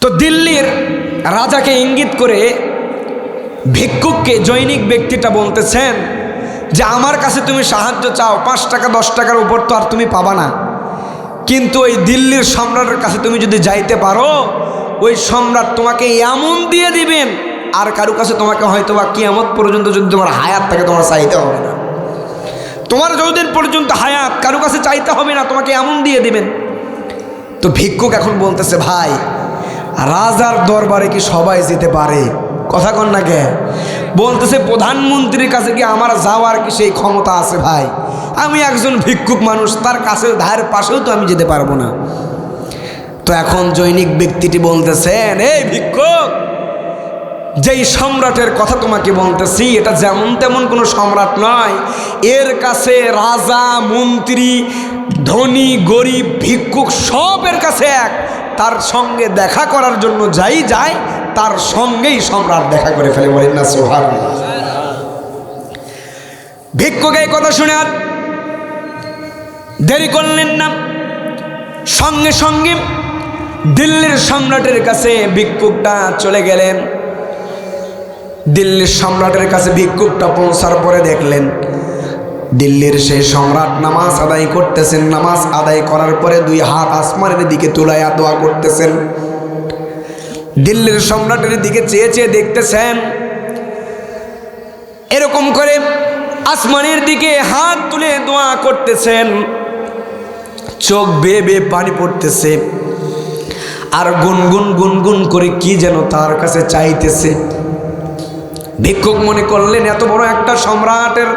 তো দিল্লির রাজাকে ইঙ্গিত করে ভিক্ষুককে জৈনিক ব্যক্তিটা বলতেছেন যে আমার কাছে তুমি সাহায্য চাও, 5 টাকা 10 টাকার উপর তো আর তুমি পাবা না, কিন্তু ওই দিল্লির সম্রাটের কাছে তুমি যদি যাইতে পারো, ওই সম্রাট তোমাকে এমন দিয়ে দিবেন আর কারো কাছে তোমাকে হয়তো বা কিয়ামত পর্যন্ত যদি তোমার হায়াত থাকে তোমার চাইতে হবে না, তোমার যতদিন পর্যন্ত হায়াত কারো কাছে চাইতে হবে না, তোমাকে এমন দিয়ে দিবেন। তো ভিক্ষুক এখন বলতেছে, ভাই রাজার দরবারে কি সবাই যেতে পারে? কথা কন না কে? বলতেছে প্রধানমন্ত্রীর কাছে কি আমার যাওয়ার কি সেই ক্ষমতা আছে? ভাই আমি একজন ভিক্ষুক মানুষ, তার কাছে ধারের পাশেও তো আমি যেতে পারবো না। তো এখন জৈনিক ব্যক্তিটি বলতেছেন, এই ভিক্ষুক, যেই সম্রাটের কথা তোমাকে বলতেছি এটা যেমন তেমন কোনো সম্রাট নয়, এর কাছে রাজা মন্ত্রী ধনী গরিব ভিক্ষুক সবের কাছে এক, তার সঙ্গে দেখা করার জন্য যাই যায় তার সঙ্গেই সম্রাট দেখা করে ফেলে। বলেন না সুবহানাল্লাহ। ভিক্ষুক এই কথা শুনে আর দেরি করলেন না, সঙ্গে সঙ্গে দিল্লির সম্রাটের কাছে ভিক্ষুকটা চলে গেলেন। দিল্লির সম্রাটের কাছে ভিক্ষুকটা পৌঁছার পরে দেখলেন দিল্লির সেই সম্রাট নামাজ আদায় করতেছেন। নামাজ আদায় করার পরে 2 হাত আসমানের দিকে তুলাইয়া দোয়া করতেছেন। দিল্লির সম্রাটের দিকে চেয়ে চেয়ে দেখতেছেন, এরকম করে আসমানের দিকে হাত তুলে দোয়া করতেছেন, চোখ বেয়ে বেয়ে পানি পড়তেছে, আর গুনগুন গুনগুন করে কি যেন তার কাছে চাইতেছে। ভিক্ষুক মনে করলেন এত বড় একটা সম্রাটের,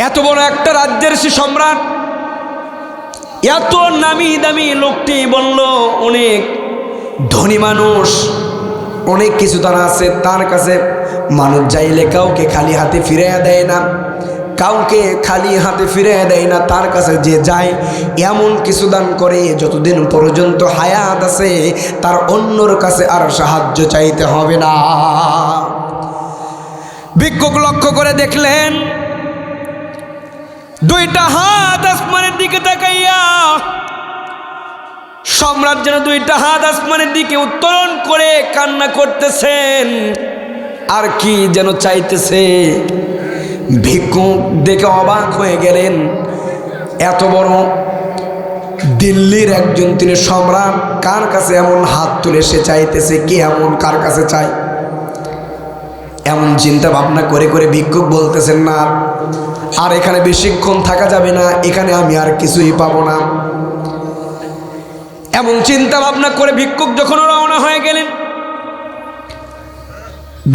এত বড় একটা রাজ্যের সে সম্রাট, এত নামি দামি লোকটি বলল অনেক ধনী মানুষ, অনেক কিছু তার আছে, তার কাছে মানুষ যাইলে কাউকে খালি হাতে ফিরাইয়া দেয় না, কাউকে খালি হাতে ফিরাইয়া দেয় না, তার কাছে যে যায় এমন কিছু দান করে যতদিন পর্যন্ত হায়াত আছে তার অন্যর কাছে আর সাহায্য চাইতে হবে না। ভিক্ষুক লক্ষ্য করে দেখলেন 2টা হাত আসমানের দিকে তাকাইয়া সম্রাট যেন 2টা হাত আসমানের দিকে উত্তোলন করে কান্না করতেছেন, আর কি যেন চাইতেছে। ভিক্ষুক দেখে অবাক হয়ে গেলেন, এত বড় দিল্লির একজন তিনি সম্রাট, কার কাছে এমন হাত তুলে সে চাইতেছে, কে এমন কার কাছে চায়? এমন চিন্তা ভাবনা করে করে ভিক্ষুক বলতেছেন, না আর এখানে বেশিক্ষণ থাকা যাবে না, এখানে আমি আর কিছুই পাবো না। এমন চিন্তা ভাবনা করে ভিক্ষুক যখন রওনা হয়ে গেলেন,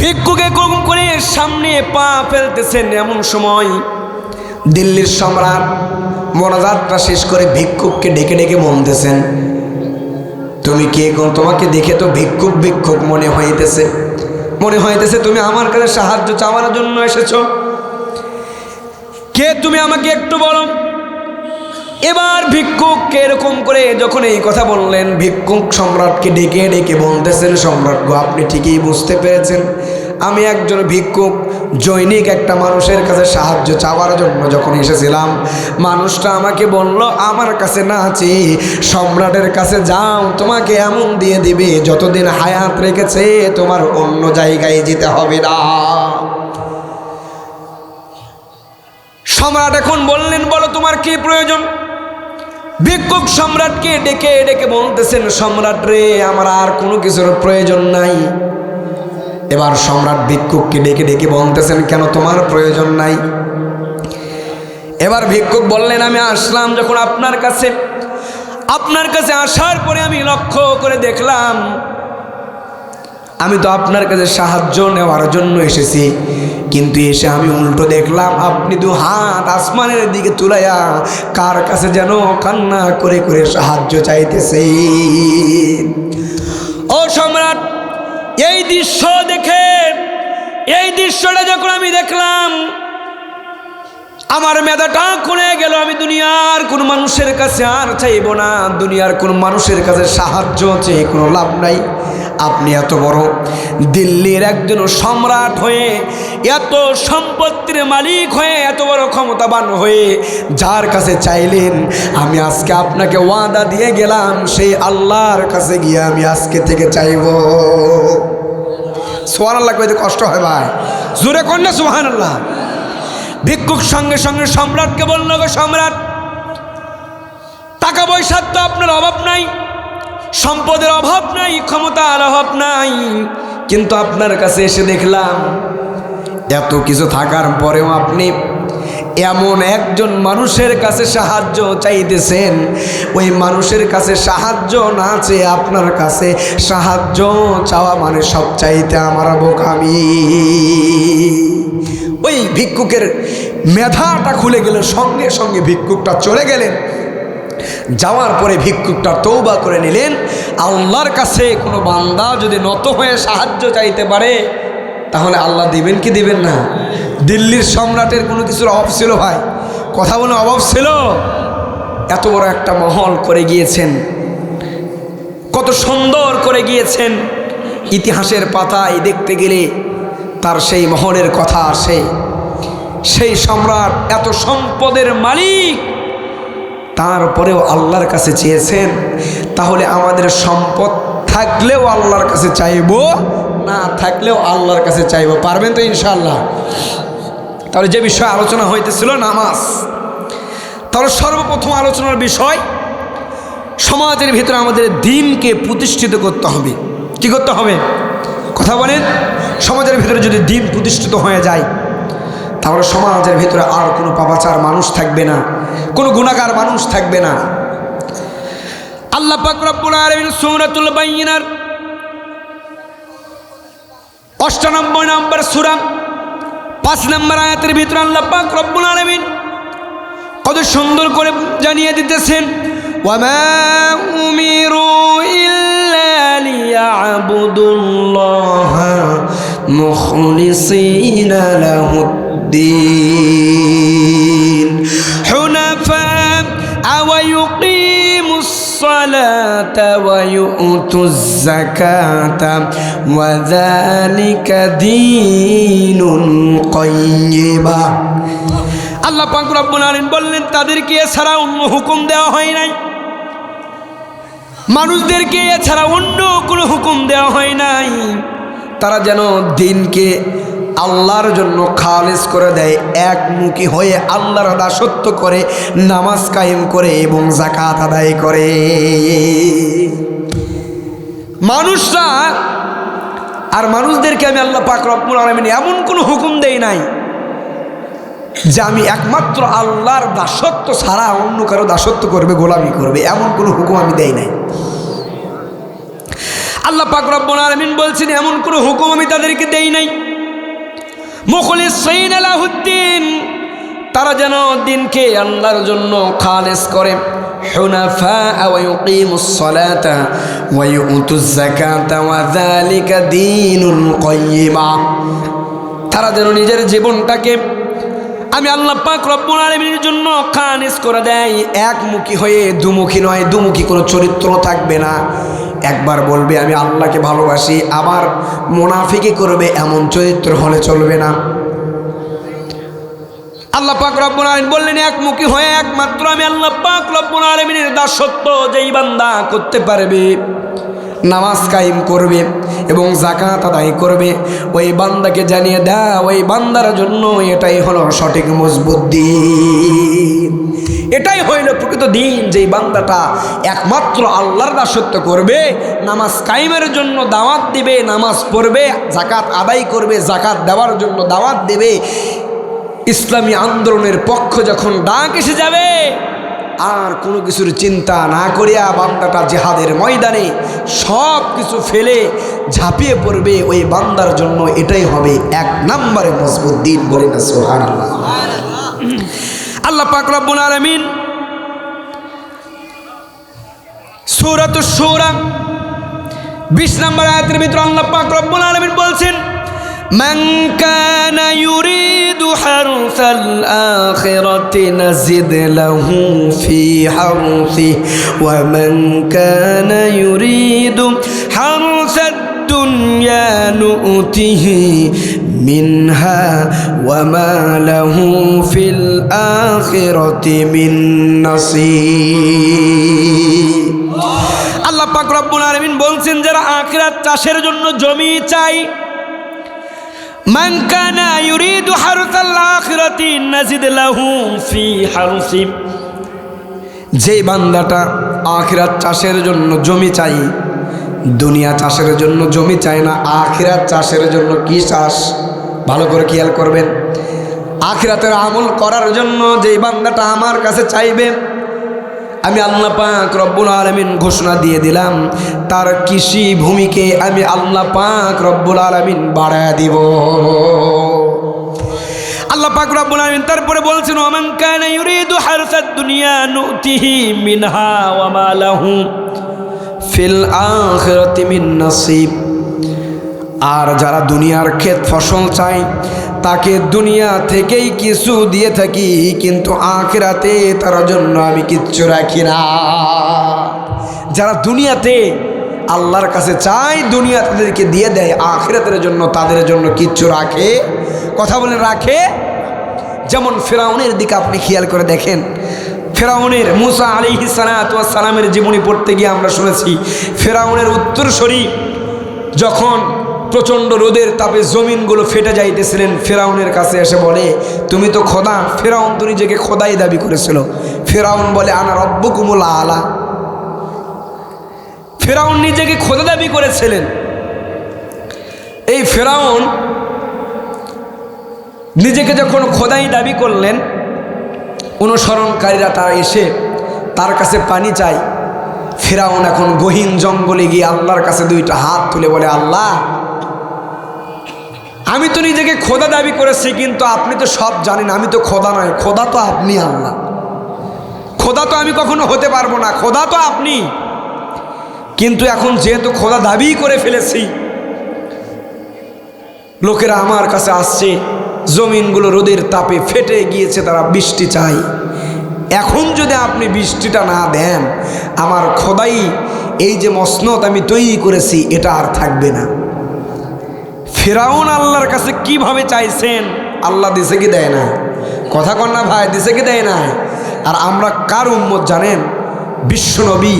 ভিক্ষুকে কম করে সামনে পা ফেলতেছেন, এমন সময় দিল্লির সম্রাট মোনাজাতটা শেষ করে ভিক্ষুককে ডেকে ডেকে বলতেছেন, তুমি কে গো? তোমাকে দেখে তো ভিক্ষুক ভিক্ষুক মনে হইতেছে তুমি আমার কাছে সাহায্য চাওয়ার জন্য এসেছো। কে তুমি আমাকে একটু বলো। এবার ভিক্ষুককে এরকম করে যখন এই কথা বললেন, ভিক্ষুক সম্রাটকে ডেকে ডেকে বলতেছেন, সম্রাট গো, আপনি ঠিকই বুঝতে পেরেছেন, আমি একজন ভিক্ষুক জৈনিক একটা মানুষের কাছে সাহায্য চাওয়ার জন্য যখন এসেছিলাম, মানুষটা আমাকে বলল আমার কাছে না চেয়ে সম্রাটের কাছে যাও, তোমাকে এমন দিয়ে দিবে যতদিন হায়াত রেখেছে তোমার অন্য জায়গায় যেতে হবে না। সম্রাট এখন বললেন, বলো তোমার কি প্রয়োজন? ভিক্ষুক সম্রাটকে ডেকে ডেকে বলতেছেন, সম্রাট রে, আমার আর কোনো কিছুর প্রয়োজন নাই। এবার সম্রাট ভিক্ষুককে ডেকে ডেকে বলতেছেন, কেন তোমার প্রয়োজন নাই? এবার ভিক্ষুক বললেন, আমি আসলাম যখন আপনার কাছে আসার পরে আমি লক্ষ্য করে দেখলাম, আমি তো আপনার কাছে সাহায্য নেওয়ার জন্য এসেছি, কিন্তু এসে আমি উল্টো দেখলাম আপনি 2 হাত আসমানের দিকে তুলাইয়া কার কাছে যেন কান্না করে করে সাহায্য চাইতেছে। ও সম্রাট, এই দৃশ্যটা যখন আমি দেখলাম আমার মেধাটা খুলে গেল। আমি দুনিয়ার কোন মানুষের কাছে আর চাইব না, দুনিয়ার কোন মানুষের কাছে সাহায্য চেয়ে কোনো লাভ নাই। আপনি এত বড় দিল্লির একজন সম্রাট হয়ে, এত সম্পত্তির মালিক হয়ে, এত বড় ক্ষমতাবান হয়ে যার কাছে চাইলেন, আমি আজকে আপনাকে ওয়াদা দিয়ে গেলাম সেই আল্লাহর কাছে গিয়ে আমি আজকে থেকে চাইব। সুবহানাল্লাহ কইতে কষ্ট হয় ভাই, জোরে কর না সুবহানাল্লাহ। ভিক্ষুক সঙ্গে সঙ্গে সম্রাটকে বলল, গো সম্রাট, টাকা পয়সার তো আপনার অভাব নাই, সম্পদের অভাব নাই, ক্ষমতার অভাব নাই, কিন্তু আপনার কাছে এসে দেখলাম এত কিছু থাকার পরেও আপনি এমন একজন মানুষের কাছে সাহায্য চাইতেছেন, ওই মানুষের কাছে সাহায্য না চেয়ে আপনার কাছে সাহায্য চাওয়া মানে সব চাইতে আমার বোকামি। ওই ভিক্ষুকের মেধাটা খুলে গেল, সঙ্গে সঙ্গে ভিক্ষুকটা চলে গেলেন। যাওয়ার পরে ভিক্ষুকটা তওবা করে নিলেন, আল্লাহর কাছে কোনো বান্দা যদি নত হয়ে সাহায্য চাইতে পারে তাহলে আল্লাহ দিবেন কি দিবেন না? দিল্লির সম্রাটের কোনো কিছুর অভাব ছিল ভাই? কথা বলে অভাব ছিল? এত বড় একটা মহল করে গিয়েছেন, কত সুন্দর করে গিয়েছেন। ইতিহাসের পাতায় দেখতে গেলে তার সেই মহলের কথা আসে। সেই সম্রাট এত সম্পদের মালিক, তারপরেও আল্লাহর কাছে চেয়েছেন। তাহলে আমাদের সম্পদ থাকলেও আল্লাহর কাছে চাইব, না থাকলেও আল্লাহর কাছে চাইব, পারবেন তো ইনশাআল্লাহ? তাহলে যে বিষয় আলোচনা হইতেছিল নামাজ, তাহলে সর্বপ্রথম আলোচনার বিষয়, সমাজের ভিতরে আমাদের দ্বীনকে প্রতিষ্ঠিত করতে হবে। কি করতে হবে? কথা বলেন। সমাজের ভিতরে যদি দ্বীন প্রতিষ্ঠিত হয়ে যায় তাহলে সমাজের ভিতরে আর কোনো পাপাচার মানুষ থাকবে না, কোনো গুনাহগার মানুষ থাকবে না। আল্লাহ পাক রব্বুল আলামিন সূরাতুল বাইয়িনার ৯৮ নম্বর সূরা ৫ নম্বর আয়াতের ভিতরে আল্লাহ পাক রব্বুল আলামিন কত সুন্দর করে জানিয়ে দিতেছেন, ওয়ামা উমিরু ইল্লা লিয়াবুদুল্লাহা মুখলিসিনা লাহুদ্দীন হুনাফা ওয়া ইউকিমুস সালাতা ওয়া ইউতুজ যাকাতা ওয়া যালিকা দীনুল কাইয়্যিমা। আল্লাহ পাক রব্বুল আলামিন বললেন, তাদেরকে এছাড়া অন্য হুকুম দেওয়া হয় নাই, মানুষদেরকে এছাড়া অন্য কোনো হুকুম দেওয়া হয় নাই। তারা যেন দিনকে আল্লাহর জন্য খালেস করে দেয়, একমুখী হয়ে আল্লাহর দাসত্ব করে, নামাজ কায়েম করে এবং যাকাত আদায় করে। মানুষরা আর মানুষদেরকে আমি আল্লাহ পাক রব্বুল আলামিন এমন কোনো হুকুম দেই নাই যে আমি একমাত্র আল্লাহর দাসত্ব ছাড়া অন্য কারো দাসত্ব করবে, গোলামি করবে, এমন কোনো হুকুম আমি দেই নাই। আল্লাহ পাক রব্বুল আলামিন বলছেন, এমন কোনো হুকুম আমি তাদেরকে দেই নাই। মুখলিসিনা লাহুদ্দীন, তারা যেন দিনকে আল্লাহর জন্য খালেস করে, হুনাফা ওয়া ইউকিমুস সালাতা ওয়া ইউতুজ যাকাতা ওয়া যালিকা দীনুল কাইয়্যিমা। তারা যেন নিজের জীবনটাকে আমি আল্লাহ পাক রব্বুল আলামিনের জন্য খালেস করে দেয়, একমুখী হয়ে, দুমুখী নয়, দুমুখী কোনো চরিত্র থাকবে না। একবার বলবে আমি আল্লাহকে ভালোবাসি, আবার মুনাফিকি করবে, এমন চরিত্র হলে চলবে না। আল্লাহ পাক রব্বুল আলামিন বললেন, একমুখী হয়ে একমাত্র আমি আল্লাহ পাক রব্বুল আলামিনের দাসত্ব যেই বান্দা করতে পারবে, নামাজ কায়েম করবে এবং যাকাত আদায় করবে, ওই বান্দাকে জানিয়ে দাও, ওই বান্দার জন্য এটাই হলো সঠিক মজবুত দ্বীন, এটাই হইল প্রকৃত দ্বীন। যেই বান্দাটা একমাত্র আল্লাহর দাসত্ব করবে, নামাজ কায়েমের জন্য দাওয়াত দিবে, নামাজ পড়বে, যাকাত আদায় করবে, যাকাত দেওয়ার জন্য দাওয়াত দেবে, ইসলামী আন্দোলনের পক্ষ যখন ডাক এসে যাবে, আর কোনো কিছুর চিন্তা না করিয়া বান্দাটা জিহাদের ময়দানে সব কিছু ফেলে ঝাঁপিয়ে পড়বে, ওই বান্দার জন্য এটাই হবে এক নম্বরে মজবুত দ্বীন। বলেন না সুবহানাল্লাহ। আল্লাহ পাক রব্বুল আলামিন সূরাতুশ শূরা 20 নম্বর আয়াতের ভিতরে আল্লাহ পাক রব্বুল আলামিন বলছেন, মান কানা ইউরিদু হারসাল আখিরাতি নাজিদ লাহু ফি হারসিহি ওয়া মান কানা ইউরিদু হারসাদ নুতিহি মিনহা ওয়া মা লাহু ফিল আখিরাতি মিন নাসিব। আল্লাহ পাক রব্বুল আলামিন বলছেন, যারা আখিরাত চাষের জন্য জমি চাই, মান কানা ইউরিদু হারসাল আখিরাতি নাজিদ লাহু ফি হারসি, যে বান্দাটা আখিরাত চাষের জন্য জমি চাই, দুনিয়া চাষের জন্য জমি চায় না, আখিরাত চাষের জন্য কি চাষ, ভালো করে খেয়াল করবেন। আখিরাতের আমল করার জন্য যে বান্দাটা আমার কাছে চাইবে, আমি আল্লাহ পাক রব্বুল আলামিন ঘোষণা দিয়ে দিলাম, তার কৃষি ভূমিকে আমি আল্লাহ পাক রব্বুল আলামিন বাড়ায় দিব। আল্লাহ পাক রব্বুল আলামিন তারপরে বলছেন, ওয়া মান কানা ইউরিদু হারসাদ দুনিয়া নুতিহি মিনহা ওয়া মা লাহু ফিল আখিরাতি মিন নাসিব। আর যারা দুনিয়ার ক্ষেত ফসল চায়, তাকে দুনিয়া থেকেই কিছু দিয়ে থাকি, কিন্তু আখিরাতে তার জন্য আমি কিচ্ছু রাখি না। যারা দুনিয়াতে আল্লাহর কাছে চায়, দুনিয়া তাদেরকে দিয়ে দেয়, আখিরাতের জন্য তাদের জন্য কিচ্ছু রাখে, কথা বলে রাখে। যেমন ফেরাউনের দিকে আপনি খেয়াল করে দেখেন, ফেরাউনের মুসা আলাইহিস সালাতু ওয়াস সালামের জীবনী পড়তে গিয়ে আমরা শুনেছি, ফেরাউনের উত্তরসূরি যখন প্রচণ্ড রোদের তাপে জমিনগুলো ফেটে যাইতেছিলেন, ফেরাউনের কাছে এসে বলে, তুমি তো খোদা। ফেরাউন তো নিজেকে খোদাই দাবি করেছিল। ফেরাউন বলে, আনা রব্বুকুমুল আলা। ফেরাউন নিজেকে খোদা দাবি করেছিলেন। এই ফেরাউন নিজেকে যখন খোদাই দাবি করলেন, অনুসরণকারীরা তারা এসে তার কাছে পানি চায়। ফেরাউন এখন গহীন জঙ্গলে গিয়ে আল্লাহর কাছে দুইটা হাত তুলে বলে, আল্লাহ, আমি তো নিজেকে খোদা দাবি করেছি, কিন্তু আপনি তো সব জানেন আমি তো খোদা নয়, খোদা তো আপনি আল্লাহ। খোদা তো আমি কখনো হতে পারবো না, খোদা তো আপনি। কিন্তু এখন যেহেতু খোদা দাবি করে ফেলেছি, লোকেরা আমার কাছে আসছে, জমিনগুলো রোদের তাপে ফেটে গিয়েছে, তারা বৃষ্টি চায়। এখন যদি আপনি বৃষ্টিটা না দেন, আমার খোদাই এই যে মসনদ আমি তৈরি করেছি, এটা আর থাকবে না। ফেরাউন আল্লাহর কাছে কিভাবে চাইছেন, আল্লাহ দিছে কি দেয় না? কথা কন না ভাই, দিছে কি দেয় না? আর আমরা কার উম্মত জানেন? বিশ্বনবী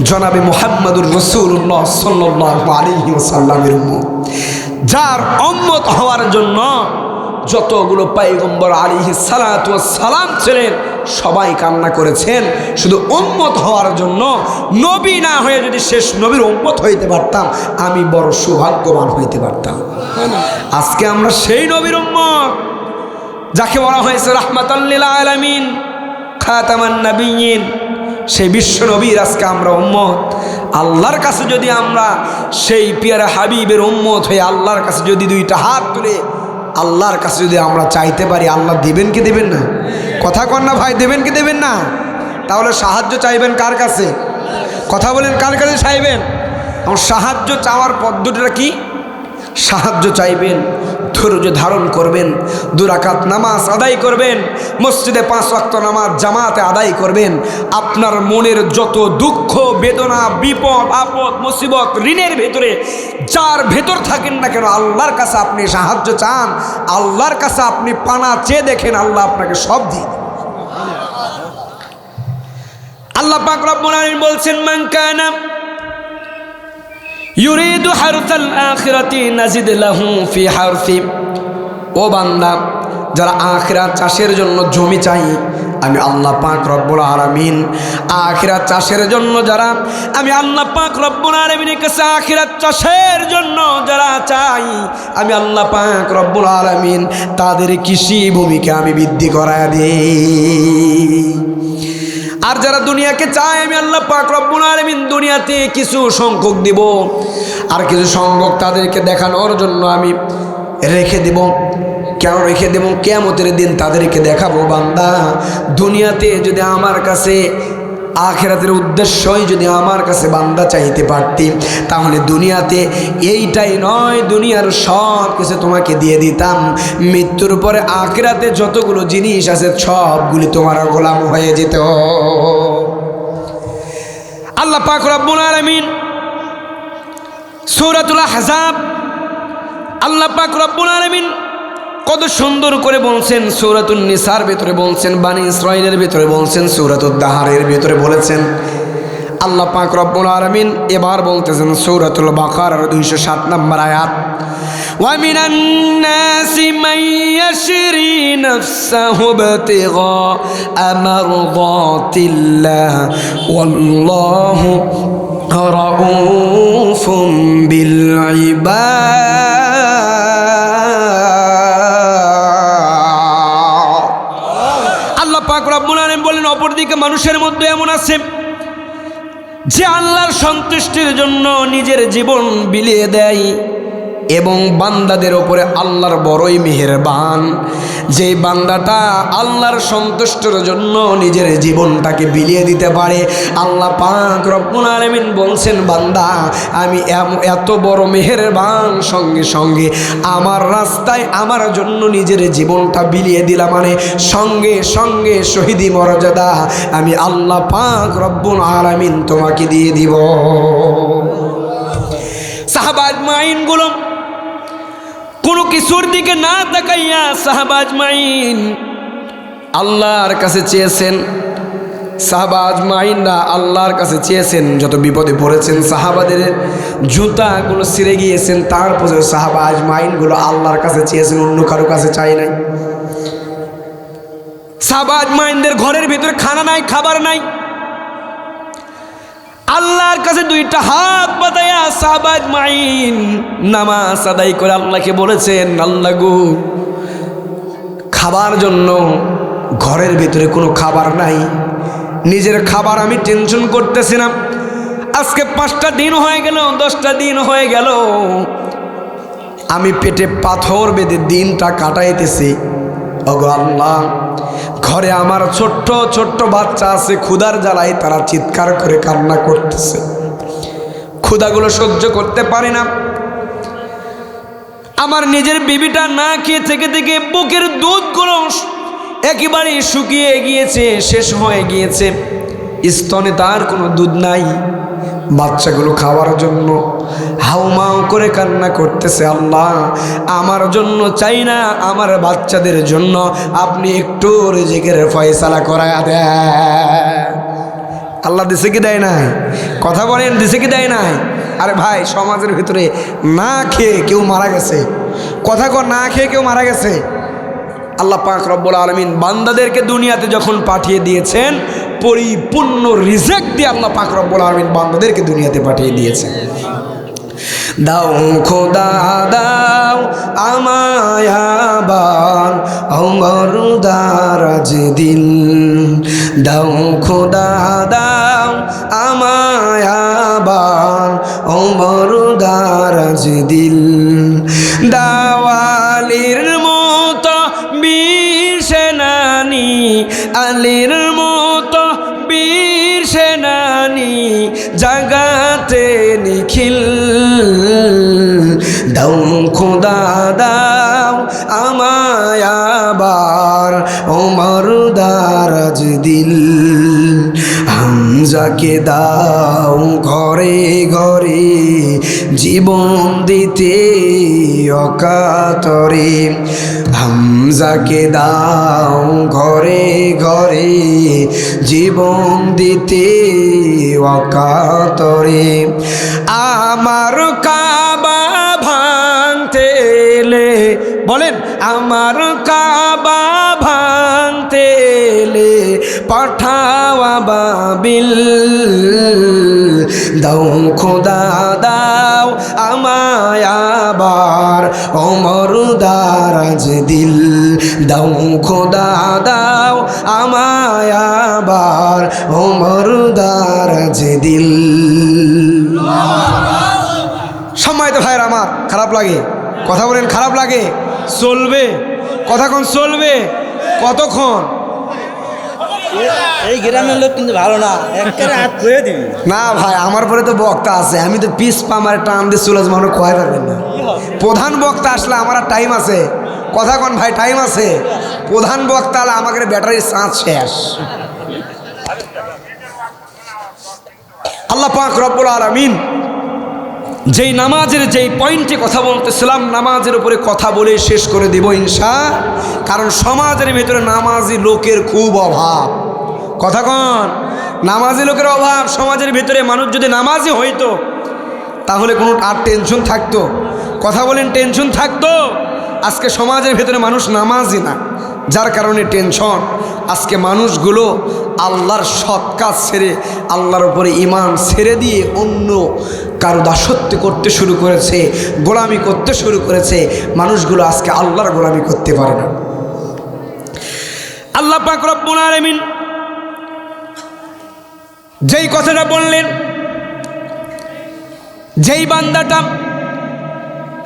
জনাবে মুহাম্মদুর রাসূলুল্লাহ সাল্লাল্লাহু আলাইহি ওয়াসাল্লামের উম্মত, যার উম্মত হওয়ার জন্য যতগুলো পয়গম্বর আলাইহিস সালাতু ওয়াস সালাম ছিলেন, সবাই কান্না করেছেন শুধু উম্মত হওয়ার জন্য। নবী না হয়ে যদি শেষ নবীর উম্মত হইতে পারতাম, আমি বড় সৌভাগ্যবান হইতে পারতাম। আজকে আমরা সেই নবীর উম্মত যাকে বলা হয়েছে রাহমাতাল লিল আলামিন, খাতামান নবিয়্যিন, সেই বিশ্ব নবীর আজকে আমরা উম্মত। আল্লাহর কাছে যদি আমরা সেই পিয়ারা হাবিবের উম্মত হয়ে আল্লাহর কাছে যদি দুইটা হাত তুলে আল্লাহর কাছে যদি আমরা চাইতে পারি, আল্লাহ দেবেন কি দেবেন না? কথা কন না ভাই, দেবেন কি দেবেন না? তাহলে সাহায্য চাইবেন কার কাছে? কথা বলেন, কার কাছে চাইবেন? আমার সাহায্য চাওয়ার পদ্ধতিটা কি? সাহায্য চাইবেন, ধৈর্য ধারণ করবেন, 2 রাকাত নামাজ আদায় করবেন, মসজিদে 5 ওয়াক্ত নামাজ জামাতে আদায় করবেন। আপনার মনের যত দুঃখ বেদনা বিপদ আপদ মুসিবত ঋণের ভেতরে যার ভেতর থাকেন না কেন, আল্লাহর কাছে আপনি সাহায্য চান, আল্লাহর কাছে আপনি পানা চেয়ে দেখেন, আল্লাহ আপনাকে সব দিয়ে দেবেন। আল্লাহ পাক রব্বুল আলামিন বলছেন, মান কানা ইউরিদু হারসাল আখিরাতি নাজিদ লাহু ফি হারসি। ও বান্দা, যারা আখিরাত চাষের জন্য জমি চাই, আমি আল্লাহ পাক রব্বুল আলামিন আখিরাত চাষের জন্য যারা, আমি আল্লাহ পাক রব্বুল আলামিনের কাছে আখিরাত চাষের জন্য যারা চাই, আমি আল্লাহ পাক রব্বুল আলামিন তাদের কৃষি ভূমিকে আমি বৃদ্ধি করায় দিই। আর যারা দুনিয়াকে চায়, আমি আল্লাহ পাক রব্বুল আলামিন দুনিয়াতে কিছু সংখ্যক দিব, আর কিছু সংখ্যক তাদেরকে দেখানোর জন্য আমি রেখে দেব। কেন রেখে দেব? কিয়ামতের দিন তাদেরকে দেখাবো, বান্দা দুনিয়াতে যদি আমার কাছে আখিরাতের উদ্দেশ্যই যদি আমার কাছে বান্দা চাইতে পারতি, তাহলে দুনিয়াতে এইটাই নয়, দুনিয়ার সব কিছু তোমাকে দিয়ে দিতাম। মৃত্যুর পরে আখিরাতে যতগুলো জিনিস আছে সবগুলি তোমার গোলাম হয়ে যেত। আল্লাহ পাক রব্বুল আলামিন সূরাতুল আহজাব আল্লাহ পাক রব্বুল আলামিন কত সুন্দর করে বলছেন, সূরাতুন নিসার ভিতরে বলছেন, বানি ইসরাঈলের ভিতরে বলছেন, সূরাতুদ দাহারের ভিতরে বলেছেন। আল্লাহ পাক রব্বুল আলামিন এবার বলতেছেন সূরাতুল বাকারার 207 নম্বর আয়াত, ওয়া মিনান নাসি মান ইয়াশরি নাফসাহু ইবতিগা মারদাতিল্লাহ ওয়াল্লাহু রাউফুম বিল ইবাদ। আল্লাহ পাক রব্বুল আলামিন বলেন, অপরদিকে মানুষের মধ্যে এমন আছে যে আল্লাহর সন্তুষ্টির জন্য নিজের জীবন বিলিয়ে দেয় এবং বান্দাদের ওপরে আল্লাহর বড়ই মেহেরবান। যে বান্দাটা আল্লাহর সন্তুষ্টির জন্য নিজের জীবনটাকে বিলিয়ে দিতে পারে, আল্লাহ পাক রব্বুল আলামিন বলছেন, বান্দা আমি এত বড় মেহেরবান, সঙ্গে সঙ্গে আমার রাস্তায় আমার জন্য নিজের জীবনটা বিলিয়ে দিলাম, মানে সঙ্গে সঙ্গে শহীদি মর্যাদা আমি আল্লাহ পাক রব্বুল আলামিন তোমাকে দিয়ে দিব। সাহাবা আজমাইনগুলো কোনো কিছুর দিকে না তাকাইয়া সাহাবা আজমাইন আল্লাহর কাছে চেয়েছেন। সাহাবা আজমাইনরা আল্লাহর কাছে চেয়েছেন, যত বিপদে পড়েছেন, সাহাবাদের জুতাগুলো ছিঁড়ে গিয়েছেন, তারপরে সাহাবা আজমাইনগুলো আল্লাহর কাছে চেয়েছেন, অন্য কারো কাছে চাই নাই। সাহাবা আজমাইনদের ঘরের ভিতরে খানা নাই, খাবার নাই, আল্লাহর কাছে দুইটা হাত পাতায়া সাহাবা আজমাইন নামাজ আদায় করে আল্লাহকে বলেছেন, আল্লাহ গো, খাবার জন্য ঘরের ভিতরে কোনো খাবার নাই, নিজের খাবার আমি টেনশন করতেছিলাম, আজকে 5টা দিন হয়ে গেল, 10টা দিন হয়ে গেল, আমি পেটে পাথর বেঁধে দিনটা কাটাইতেছি। ওগো আল্লাহ, ঘরে আমার ছোট্ট ছোট্ট বাচ্চা আছে, ক্ষুধার জ্বালায় তারা চিৎকার করে কান্না করতেছে, ক্ষুধাগুলো সহ্য করতে পারি না। আমার নিজের বিবিটা না খেয়ে থেকে থেকে বুকের দুধগুলো একেবারে শুকিয়ে গিয়েছে, শেষ হয়ে গিয়েছে, স্তনে তার কোনো দুধ নাই। বাচ্চাগুলো খাওয়ার জন্য হাউমাউ করে কান্না করতেছে। আল্লাহ, আমার জন্য চাই না, আমার বাচ্চাদের জন্য আপনি একটু রিজিকের ফয়সালা করায়া দেন। আল্লাহ দিছে কি দেয় নাই? কথা বলেন, দিছে কি দেয় নাই? আরে ভাই, সমাজের ভিতরে না খেয়ে কেউ মারা গেছে, কথা কর, না খেয়ে কেউ মারা গেছে। আল্লাহ পাক রব্বুল আলামিন বান্দাদেরকে দুনিয়াতে যখন পাঠিয়ে দিয়েছেন, পরিপূর্ণ রিজিক দিয়ে আল্লাহ পাক রব্বুল আলামিন বান্দাদেরকে দুনিয়াতে পাঠিয়ে দিয়েছেন। দাও খোদা দাও আমায় আবার আমার দারাজ দিল, দাও খোদা দাও আমায় আবার আমার দারাজ দিল, দাওয়ালির মতো বীর সেনানি, আলীর মতো বীর সেনানি, জাগাতে নিখিল, দাও খোদা দাও আমায় আবার ওমর দারাজ দিল, হামজাকে দাও ঘরে ঘরে জীবন দিতে অকাতরে, হামজাকে দাও ঘরে ঘরে জীবন দিতে অকাতরে, আমার কাবা ভাঙতে এলে, বলেন, আমার কাবা ভাঙতে এলে পাঠাও আবাবিল, দাও খোদা দাও আমায় আবার ওমর দারাজ দিল, দাও খোদা দাও আমায় আবার ওমর দারাজ দিল। সম্মানিত ভাইয়ের আমার, খারাপ লাগে? কথা বলেন, খারাপ লাগে? চলবে? কতক্ষণ চলবে? কতক্ষণ? এই গ্রামের লোক কিন্তু ভালো না, একটা হাত করে দিবি না ভাই, আমার পরে তো বক্তা আছে, আমি তো পিস পামার টান দিয়ে চলে যাবো, আমরা কয় পারবেন না। প্রধান বক্তা আসলে আমার আর টাইম আছে, কথা কন ভাই, টাইম আছে। প্রধান বক্তা হলে আমাকে ব্যাটারির চার্জ শেষ। আল্লাহ পাক রব্বুল আলামিন যেই নামাজের যেই পয়েন্টে কথা বলতেছিলাম, নামাজের উপরে কথা বলে শেষ করে দেব ইনশা। কারণ সমাজের ভিতরে নামাজি লোকের খুব অভাব। কথা কন, নামাজি লোকের অভাব সমাজের ভিতরে। মানুষ যদি নামাজি হইতো তাহলে কোনো আর টেনশন থাকতো? কথা বলেন, টেনশন থাকতো? আজকে সমাজের ভিতরে মানুষ নামাজি না, যার কারণে টেনশন। আজকে মানুষগুলো আল্লাহর সৎ কাজ ছেড়ে, আল্লাহর উপরে ঈমান ছেড়ে দিয়ে অন্য কারো দাসত্ব করতে শুরু করেছে, গোলামি করতে শুরু করেছে। মানুষগুলো আজকে আল্লাহর গোলামি করতে পারে না। আল্লাহ পাক রব্বুল আলামিন যেই কথাটা বললেন, যেই বান্দাটা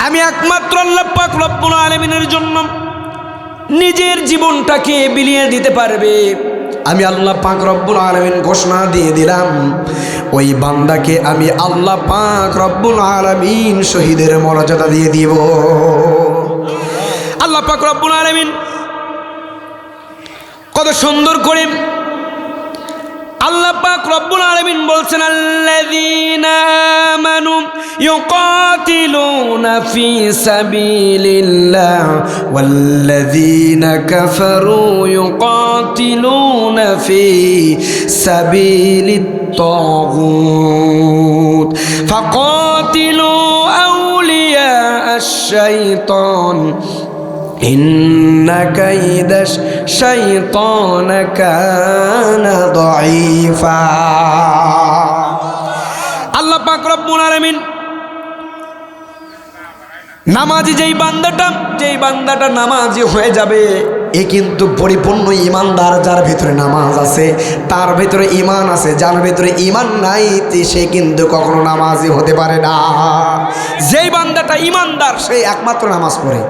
আমি একমাত্র আল্লাহ পাক রব্বুল আলামিনের জন্য নিজের জীবনটাকে বিলিয়ে দিতে পারবে, আমি আল্লাহ পাক রব্বুল আলামিন ঘোষণা দিয়ে দিলাম, ওই বান্দাকে আমি আল্লাহ পাক রব্বুল আলামিন শহীদের মর্যাদা দিয়ে দিব। আল্লাহ পাক রব্বুল আলামিন কত সুন্দর করে আল্লাহ পাক রব্বুল আলামিন বলছেন, আল্লাযীনা আমানু ইউকাতিলুনা ফি সাবিলিল্লাহ ওয়াল্লাযীনা কাফারু ইউকাতিলুনা ফি সাবিলিত তাগুত ফাকাতিলু আউলিয়া আশ-শাইতান ইন্না কাইদাশ শাইতান কানা দাঈফা। আল্লাহ পাক রব্বুল আলামিন নামাজি যেই বান্দাটা নামাজি হয়ে যাবে, এ কিন্তু পরিপূর্ণ ঈমানদার। যার ভিতরে নামাজ আছে, তার ভিতরে ঈমান আছে। যার ভিতরে ঈমান নাই, সে কিন্তু কখনো নামাজি হতে পারে না। যেই বান্দাটা ঈমানদার, সে একমাত্র নামাজ পড়ে।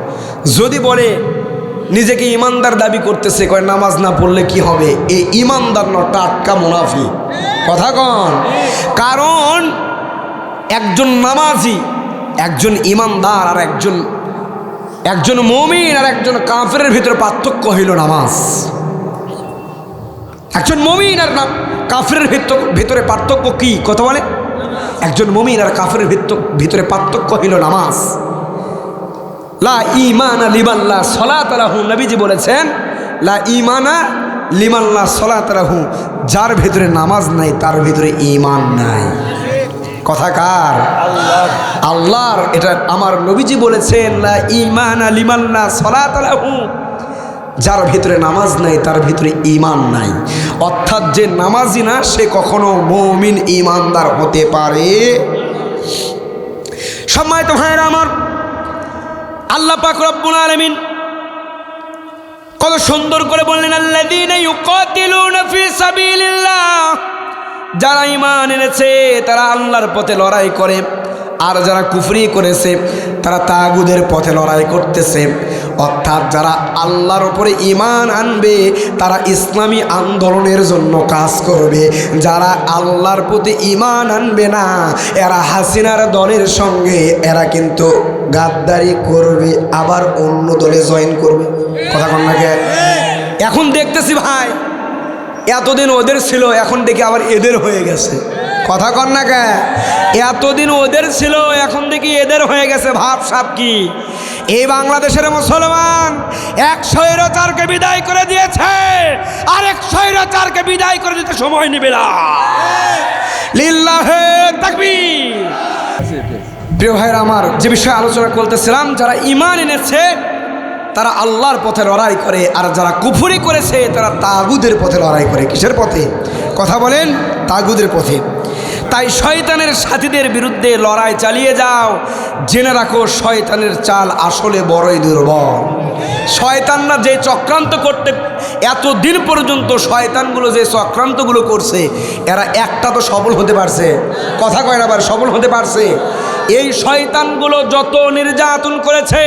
যদি বলে নিজেকে ঈমানদার দাবি করতেছে, কয় নামাজ না পড়লে কি হবে, এই ঈমানদার না, টাটকা মুনাফিক। কথা কন। কারণ একজন নামাজি, একজন ঈমানদার আর একজন মুমিন আর একজন কাফেরের ভিতরে পার্থক্য হইল নামাজ। একজন মুমিন আর কাফেরের ভিতরে পার্থক্য কি? কথা বলে, একজন মুমিন আর কাফেরের ভিতরে পার্থক্য হইল নামাজ। লা ঈমানা লিমান লা সলাতা লাহু, নবীজি বলেছেন, লা ঈমানা লিমান লা সলাতা লাহু, যার ভিতরে নামাজ নাই তার ভিতরে ঈমান নাই। কথা কার? আল্লাহর। এটা আমার নবীজি বলেছেন, লা ঈমানা লিমান লা সলাতা লাহু, যার ভিতরে নামাজ নাই তার ভিতরে ঈমান নাই। অর্থাৎ যে নামাজি না, সে কখনো মুমিন ঈমানদার হতে পারে। সম্মানিত ভাইরা আমার, আল্লাহ পাক রব্বুল আলামিন কত সুন্দর করে বললেন, আল্লাযীনা ইউকাতিলুনা ফি সাবিলিল্লাহ, যারা ঈমান এনেছে তারা আল্লাহর পথে লড়াই করে, আর যারা কুফরি করেছে তারা তাগুদের পথে লড়াই করতেছে। অর্থাৎ যারা আল্লাহর উপরে ঈমান আনবে তারা ইসলামী আন্দোলনের জন্য কাজ করবে। যারা আল্লাহর প্রতি ঈমান আনবে না, এরা হাসিনার দলের সঙ্গে এরা কিন্তু গাদ্দারি করবে, আবার অন্য দলে জয়েন করবে। কথা কন না কে? এখন দেখতেছি ভাই, এতদিন ওদের ছিল, এখন দেখি আবার এদের হয়ে গেছে। কথা কন না কে? এতদিন ওদের ছিল, এখন দেখি এদের হয়ে গেছে। ভাবসাব কি? এই বাংলাদেশের মুসলমান এক স্বৈরাচারকে বিদায় করে দিয়েছে, আরেক স্বৈরাচারকে বিদায় করে দিতে সময় নেবে না। লিল্লাহে তাকবীর। প্রিয় ভাইরা আমার, যে বিষয়ে আলোচনা করতেছিলাম, যারা ঈমান এনেছে তারা আল্লাহর পথে লড়াই করে, আর যারা কুফরি করেছে তারা তাগুদের পথে লড়াই করে। কিসের পথে? কথা বলেন, তাগুদের পথে। তাই শয়তানের সাথীদের বিরুদ্ধে লড়াই চালিয়ে যাও। জেনে রাখো, শয়তানের চাল আসলে বড়ই দুর্বল। শয়তানরা যে চক্রান্ত করতে এতদিন পর্যন্ত শয়তানগুলো যে চক্রান্তগুলো করছে, এরা একটা তো সফল হতে পারছে। কথা কয় না, আবার সফল হতে পারছে। এই শয়তানগুলো যত নির্যাতন করেছে,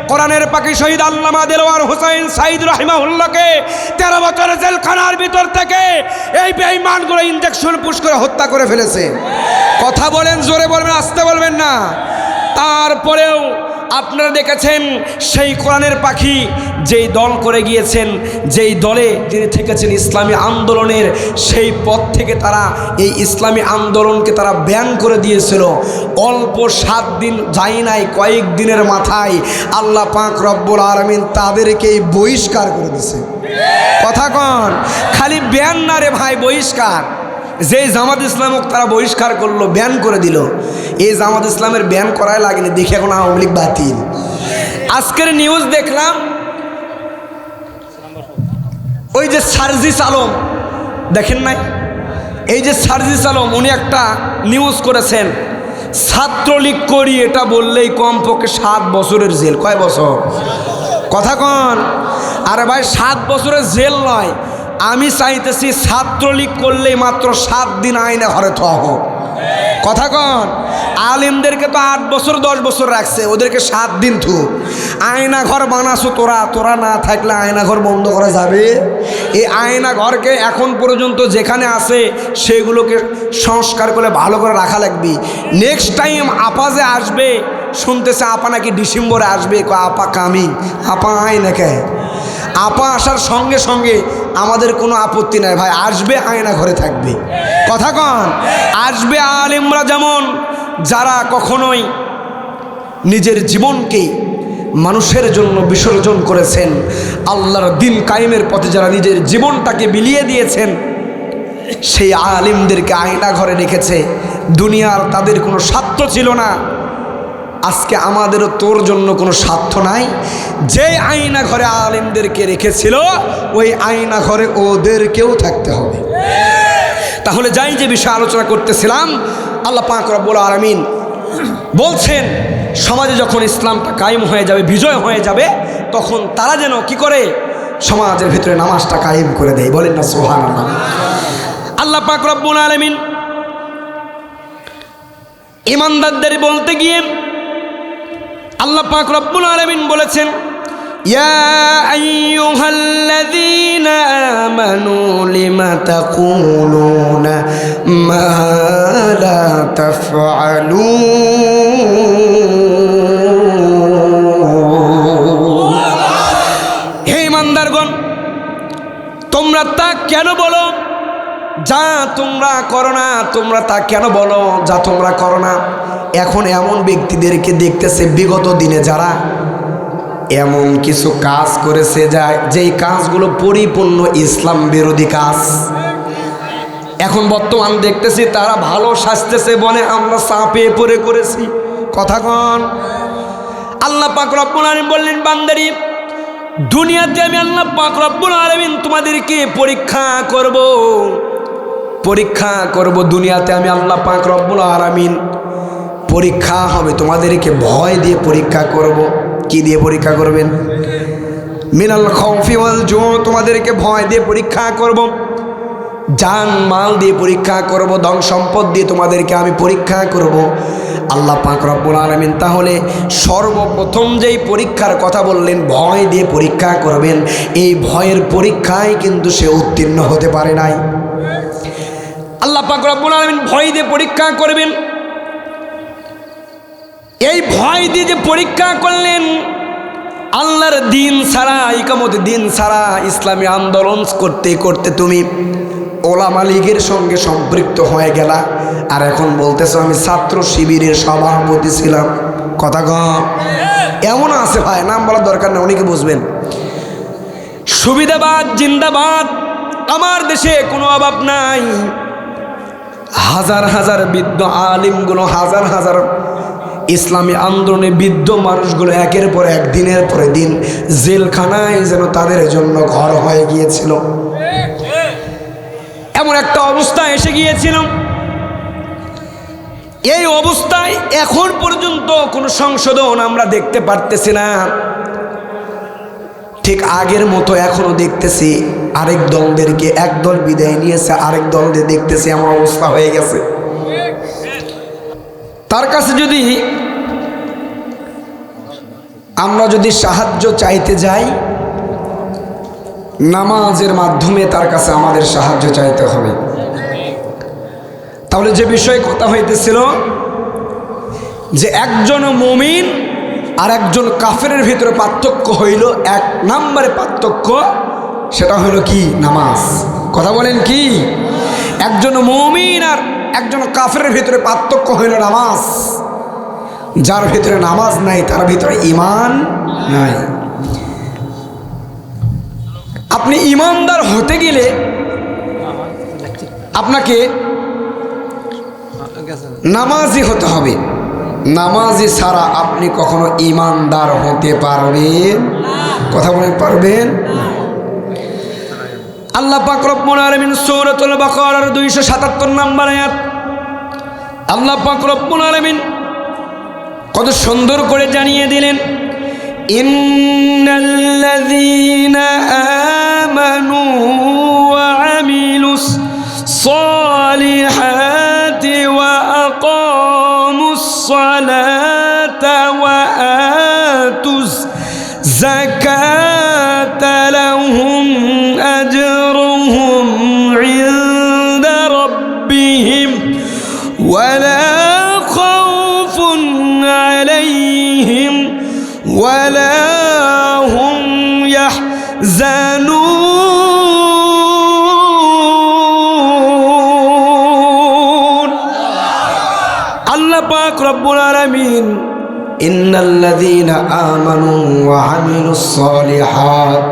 কোরআনের পাখি শহীদ আল্লামা দেলোয়ার হোসেন সাইদ রাহিমাহুল্লাহকে 13 বছর জেলখানার ভিতর থেকে এই বেঈমানগুলো ইনজেকশন পুশ করে হত্যা করে ফেলেছে। কথা বলেন, জোরে বলবেন, আসতে বলবেন না। তারপরেও আপনারা দেখেছেন সেই কোরআনের পাখি যেই দল করে গিয়েছেন, যেই দলে যিনি থেকেছেন ইসলামী আন্দোলনের, সেই পথ থেকে তারা এই ইসলামী আন্দোলনকে তারা ব্যান করে দিয়েছিল। অল্প 7 দিন যাই নাই, কয়েক দিনের মাথায় আল্লাহ পাক রব্বুল আলামিন তাদেরকেই বহিষ্কার করে দিয়েছে। কথা কন, খালি ব্যান না রে ভাই, বহিষ্কার। যে জামাত ইসলামক তারা বহিষ্কার করলো, ব্যান করে দিল। এই জামাত ইসলামের ব্যান করাই লাগেনি, দেখে এখন আওয়ামী লীগ বাতিল। আজকের নিউজ দেখলাম, ওই যে সার্জিস আলম, দেখেন নাই? এই যে সার্জিস আলম, উনি একটা নিউজ করেছেন, ছাত্রলীগ করি এটা বললেই কমপক্ষে 7 বছরের জেল। কয় বছর? কথা কন। আরে ভাই 7 বছরের জেল নয়, আমি চাইতেছি ছাত্রলীগ করলেই মাত্র 7 দিন আইনে ঘরে থাকা হোক। কথা কন। আলেমদেরকে তো 8 বছর 10 বছর রাখছে, ওদেরকে 7 দিন থু। আয়না ঘর বানাছো তোরা না থাকলে আয়না ঘর বন্ধ করা যাবে? এই আয়না ঘরকে এখন পর্যন্ত যেখানে আছে সেগুলোকে সংস্কার করে ভালো করে রাখা লাগবে। নেক্সট টাইম আপা যে আসবে, শুনতেছে আপা নাকি ডিসেম্বরে আসবে, আপা কামিং, আপা আয় নাকি? আপা আসার সঙ্গে সঙ্গে আমাদের কোনো আপত্তি নাই ভাই, আসবে, আয়না ঘরে থাকবে। কথা কন। আসবে আলেমরা, যেমন যারা কখনোই নিজের জীবনকে মানুষের জন্য বিসর্জন করেছেন, আল্লাহর দিন কায়েমের পথে যারা নিজের জীবনটাকে বিলিয়ে দিয়েছেন, সেই আলেমদেরকে আয়না ঘরে রেখেছে। দুনিয়ার তাদের কোনো স্বার্থ ছিল না। আজকে আমাদেরও তোর জন্য কোনো স্বার্থ নাই। যে আয়না ঘরে আলেমদেরকে রেখেছিল, ওই আয়না ঘরে ওদেরকেও থাকতে হবে। তাহলে যাই যে বিষয়ে আলোচনা করতেছিলাম, আল্লাহ পাক রব্বুল আলামিন বলছেন, সমাজে যখন ইসলামটা কায়েম হয়ে যাবে, বিজয় হয়ে যাবে, তখন তারা যেন কি করে সমাজের ভিতরে নামাজটা কায়েম করে দেয়। বলেন না সুবহানাল্লাহ। আল্লাহ পাক রব্বুল আলামিন ঈমানদারদের বলতে গিয়ে আল্লাহ পাক রব্বুল আলামিন বলেছেন, ইয়া আইয়ুহাল্লাযীনা আমানু লিমা তাকুলুনা মা লা তাফআলুন। হে ঈমানদারগণ, তোমরা তা কেন বলো যা তোমরা করো না? তোমরা তা কেন বলো যা তোমরা করো না? এখন এমন ব্যক্তিদেরকে দেখতেছে বিগত দিনে যারা এমন কিছু কাজ করেছে যেই কাজগুলো পরিপূর্ণ ইসলাম বিরোধী কাজ। এখন বর্তমান দেখতেছি তারা ভালো সাজতেছে, বলে আমরা চাপে পড়ে করেছি। কথা কন। আল্লাহ পাক রব্বুল আলামিন বললেন, বান্দারি, দুনিয়াতে আমি আল্লাহ পাক রব্বুল আলামিন তোমাদেরকে পরীক্ষা করব। দুনিয়াতে আমি আল্লাহ পাক রব্বুল আলামিন পরীক্ষা হবে, তোমাদেরকে ভয় দিয়ে পরীক্ষা করব। কি দিয়ে পরীক্ষা করবেন? মিনাল খাউফি ওয়াল জু, তোমাদেরকে ভয় দিয়ে পরীক্ষা করব। জান মাল দিয়ে পরীক্ষা করব, ধন সম্পদ দিয়ে তোমাদেরকে আমি পরীক্ষা করব। আল্লাহ পাক রব্বুল আলামিন তাহলে সর্বপ্রথম যেই পরীক্ষার কথা বললেন, ভয় দিয়ে পরীক্ষা করবেন, এই ভয়ের পরীক্ষায় কিন্তু সে উত্তীর্ণ হতে পারে নাই। আল্লাহ পাক রব্বুল আলামিন ভয় দিয়ে পরীক্ষা করবেন। এই ভয় দিয়ে যে পরীক্ষা করলেন, আল্লাহর দিন ছাড়া, ইকামত দিন ছাড়া ইসলামী আন্দোলন করতে করতে তুমি ওলামা লীগের সঙ্গে সম্পৃক্ত হয়ে গেলা, আর এখন বলতেছো আমি ছাত্র শিবিরের সভাপতি ছিলাম। কথা কম। এমন আছে ভাই, নাম বলার দরকার নেই, অনেকে বুঝবেন। সুবিধাবাদ জিন্দাবাদ, আমার দেশে কোনো অভাব নাই। হাজার হাজার বৃদ্ধ আলিমগুলো, হাজার হাজার ইসলামী আন্দোলনে বৃদ্ধ মানুষগুলো একের পর এক, দিনের পরে দিন জেলখানায় যেন তাদের জন্য ঘর হয়ে গিয়েছিল। এমন একটা অবস্থা এসে গিয়েছিল। এই অবস্থায় এখন পর্যন্ত কোনো সংশোধন আমরা দেখতে পারতেছি না। ঠিক আগের মতো এখনো দেখতেছি আরেক দলদেরকে, এক দল বিদায় নিয়েছে, আরেক দলদের দেখতেছি এমন অবস্থা হয়ে গেছে। তার কাছে যদি আমরা সাহায্য চাইতে যাই, নামাজের মাধ্যমে তার কাছে আমাদের সাহায্য চাইতে হবে। তাহলে যে বিষয়ে কথা হইতেছিল যে একজন মুমিন আর একজন কাফেরের ভিতরে পার্থক্য হইল, 1 নম্বরে পার্থক্য সেটা হইল কি? নামাজ। কথা বলেন কি? একজন মুমিন আর একজন কাফেরের ভিতরে পার্থক্য হইল নামাজ। যার ভিতরে নামাজ নাই তার ভিতরে ঈমান নাই। আপনি ঈমানদার হতে গেলে আপনাকে নামাজি হতে হবে। নামাজি ছাড়া আপনি কখনো ঈমানদার হতে পারবেন? কথা বলেন, পারবেন? আল্লাহ পাক রব্বুল আলামিন সূরাতুল বাকারার 277 নম্বর আয়াত আল্লাহ পাক রব্বুল আলামিন কত সুন্দর করে জানিয়ে দিলেন, ইন্নাল্লাযীনা আমানু ওয়া আমিলুস সালিহাতি ওয়া আকামুস সালাতা ওয়া আতুজ যাকাতা লাহুম আজরুহুম ইনদা রাব্বিহিম ওয়ালা খাউফুন আলাইহিম ওয়ালা হুম ইয়াহজানুন। আল্লাহ পাক রব্বুল আলামিন ইন্নাল্লাযীনা আমানু ওয়া আমিলুস সালিহাত,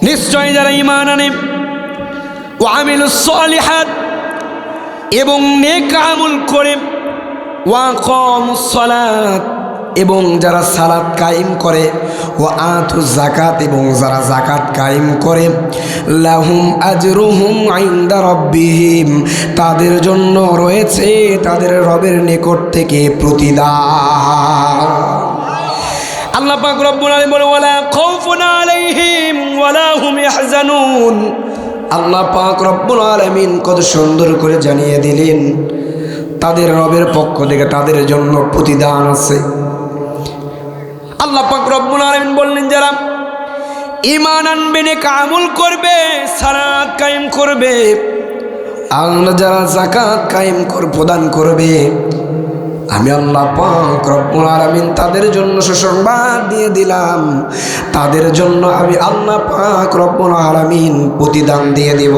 নিশ্চয় যারা ঈমান আনে, ওয়া আমিলুস সালিহাত এবং নেক আমল করে, ওয়া আকামুস সালাত এবং যারা সালাত কায়েম করে, ওয়া আতুজ যাকাত এবং যারা যাকাত কায়েম করে, লাহুম আজরুহুম ইনদা রাব্বিহিম তাদের জন্য রয়েছে তাদের রবের নিকট থেকে প্রতিদান। আল্লাহ পাক রব্বুল আলামিন বলে, ওয়ালা খাউফুন আলাইহিম ওয়ালা হুম ইয়াহজানুন। আল্লাহ পাক রব্বুল আলামিন কত সুন্দর করে জানিয়ে দিলেন তাদের রবের পক্ষ থেকে তাদের জন্য প্রতিদান আছে। আল্লাহ পাক রব্বুল আলামিন বললেন, যারা ঈমান আনবে, নেক আমল করবে, সালাত কায়েম করবে, আর যারা যাকাত কায়েম প্রদান করবে, আমি আল্লাহ পাক রব্বুল আলামিন তাদের জন্য সুসংবাদ দিয়ে দিলাম, তাদের জন্য আমি আল্লাহ পাক রব্বুল আলামিন প্রতিদান দিয়ে দেব।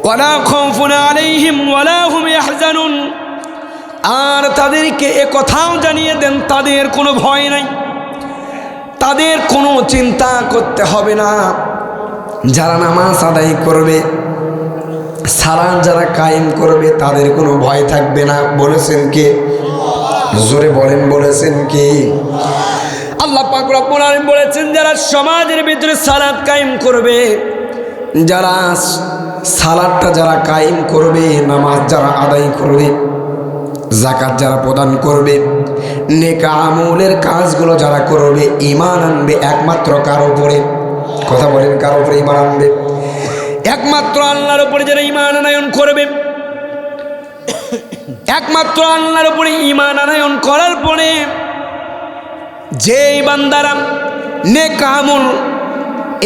ওয়ালা খাউফুন আলাইহিম ওয়ালা হুম ইয়াহজানুন। আর তাদেরকে এ কথাও জানিয়ে দেন তাদের কোনো ভয় নাই, তাদের কোনো চিন্তা করতে হবে না। যারা নামাজ আদায় করবে, সালাত যারা কায়েম করবে, তাদের কোনো ভয় থাকবে না। বলেছেন কে? জোরে বলেন, বলেছেন কে? আল্লাহ পাক রব্বুল আলামিন বলেছেন, যারা সমাজের ভিতরে সালাত কায়েম করবে, যারা সালাতটা যারা কায়েম করবে, নামাজ যারা আদায় করবে, যাকাত যারা প্রদান করবে, নেক আমলের কাজগুলো যারা করবে, ঈমান আনবে একমাত্র কার উপরে? কথা বলেন, কার উপরে ঈমান আনবে? একমাত্র আল্লাহর উপরে যারা ঈমান আনয়ন করবে, একমাত্র আল্লাহর উপরে ঈমান আনয়ন করার পরে যেই বান্দারা নেক আমল,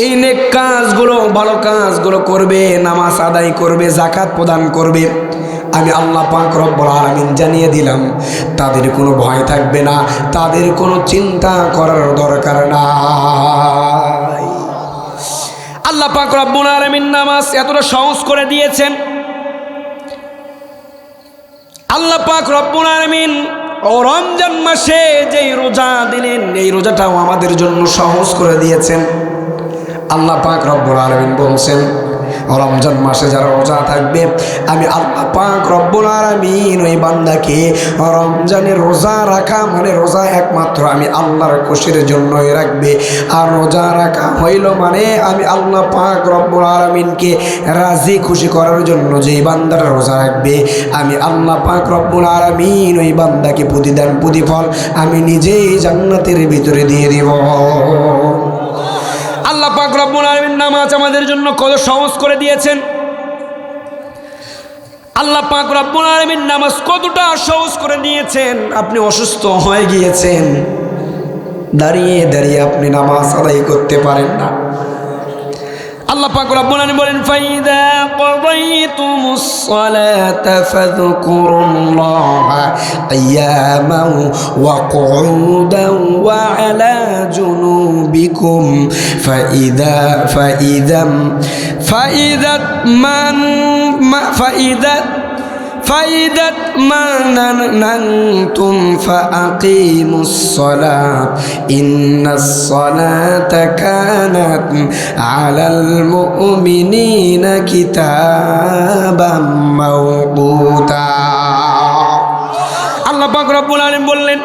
এই নেক কাজগুলো, ভালো কাজগুলো করবে, নামাজ আদায় করবে, যাকাত প্রদান করবে, আমি আল্লাহ পাক রব্বুল আলামিন জানিয়ে দিলাম তাদের কোনো ভয় থাকবে না, তাদের কোনো চিন্তা করার দরকার নাই। আল্লাহ পাক রব্বুল আলামিন নামাজ এতটা সহজ করে দিয়েছেন। আল্লাহ পাক রব্বুল আলামিন রমজান মাসে যেই রোজা দিলেন, এই রোজাটাও আমাদের জন্য সহজ করে দিয়েছেন। আল্লাহ পাক রব্বুল আলামিন বলছেন, রমজান মাসে যারা রোজা থাকবে, আমি আল্লাহ পাক রব্বুল আলামিন ওই বান্দাকে রমজানের রোজা রাখা মানে রোজা একমাত্র আমি আল্লাহর খুশির জন্যই রাখবে। আর রোজা রাখা হইল মানে আমি আল্লাহ পাক রব্বুল আলামিনকে রাজি খুশি করার জন্য যেই বান্দারা রোজা রাখবে, আমি আল্লাহ পাক রব্বুল আলামিন ওই বান্দাকে প্রতিদান প্রতিফল আমি নিজেই জান্নাতের ভিতরে দিয়ে দিব। আল্লাহ পাক রব্বুল আলামিন নামাজ আমাদের জন্য কত সহজ করে দিয়েছেন। আল্লাহ পাক রব্বুল আলামিন নামাজ কতটা সহজ করে দিয়েছেন। আপনি অসুস্থ হয়ে গিয়েছেন, দাঁড়িয়ে দাঁড়িয়ে আপনি নামাজ আদায় করতে পারেন না। আল্লাহ পাক রব্বুল আলামিন বলেন ফাইদা কাদাইতুমুস সালাতা ফাযকুরুল্লাহা কিয়ামান ওয়া কুউদান ওয়া আলা জুনুবিকুম فإذا اطمأننتم فأقيموا الصلاة إن الصلاة كانت على المؤمنين كتابا موقوتا আল্লাহ পাক রব্বুল আলামিন বললেন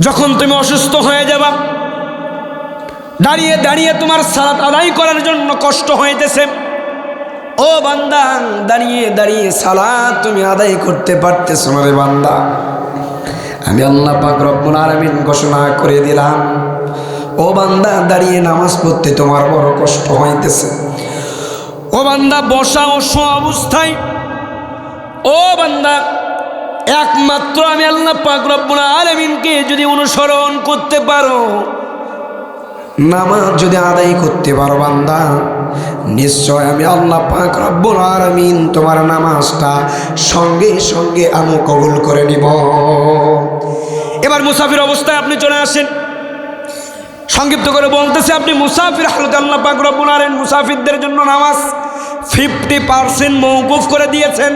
যখন তুমি অসুস্থ হয়ে যাবা দাঁড়িয়ে দাঁড়িয়ে তোমার সালাত আদায় করার জন্য কষ্ট হইতেছে ও বান্দা দাঁড়িয়ে দাঁড়িয়ে সালাত তুমি আদায় করতে পারতেছ না রে বান্দা আমি আল্লাহ পাক রব্বুল আলামিন ঘোষণা করে দিলাম ও বান্দা দাঁড়িয়ে নামাজ পড়তে তোমার বড় কষ্ট হইতেছে ও বান্দা বসা ও শোয়া অবস্থায় ও বান্দা একমাত্র আমি আল্লাহ পাক রব্বুল আলামিনকে যদি অনুসরণ করতে পারো নামাজ যদি আদায় করতে পারো বান্দা নিশ্চয় আমি আল্লাহ পাক রব্বুল আলামিন তোমার নামাজটা সঙ্গে সঙ্গে আমি কবুল করে নিব। এবার মুসাফির অবস্থায় আপনি চলে আসেন সংক্ষিপ্ত করে বলতেছে আপনি মুসাফির হালতে আল্লাহ পাক রব্বুল আলামিন মুসাফিরদের জন্য নামাজ 50% মওকুফ করে দিয়েছেন।